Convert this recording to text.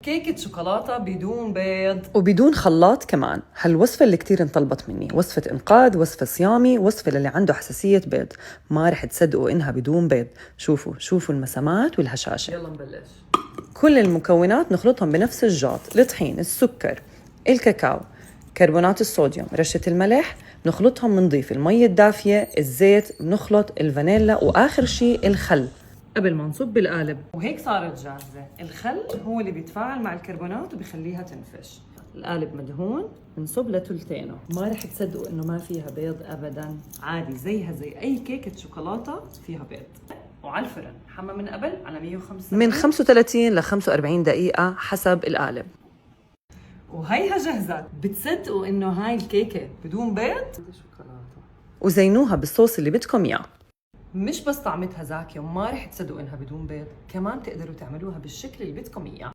كيكة شوكولاتة بدون بيض وبدون خلاط كمان. هالوصفة اللي كتير انطلبت مني، وصفة إنقاذ، وصفة صيامي، وصفة للي عنده حساسية بيض. ما رح تصدقوا إنها بدون بيض. شوفوا المسامات والهشاشة. يلا نبلش. كل المكونات نخلطهم بنفس الجاط: الطحين، السكر، الكاكاو، كربونات الصوديوم، رشة الملح. نخلطهم، نضيف المي الدافية، الزيت، نخلط الفانيلا، وآخر شيء الخل قبل ما نصب بالقالب. وهيك صارت جاهزة. الخل هو اللي بيتفاعل مع الكربونات وبيخليها تنفش. القالب مدهون، نصب لثلثينه. ما رح تصدقوا انه ما فيها بيض ابدا، عادي زيها زي اي كيكة شوكولاتة فيها بيض. وعلى الفرن حمى من قبل على 105 من 35 ل 45 دقيقة حسب القالب. وهيها جهزت. بتصدقوا انه هاي الكيكة بدون بيض؟ وزينوها بالصوص اللي بدكم إياه. مش بس طعمتها زاكية وما رح تصدقوا انها بدون بيض، كمان تقدروا تعملوها بالشكل اللي بدكم اياه.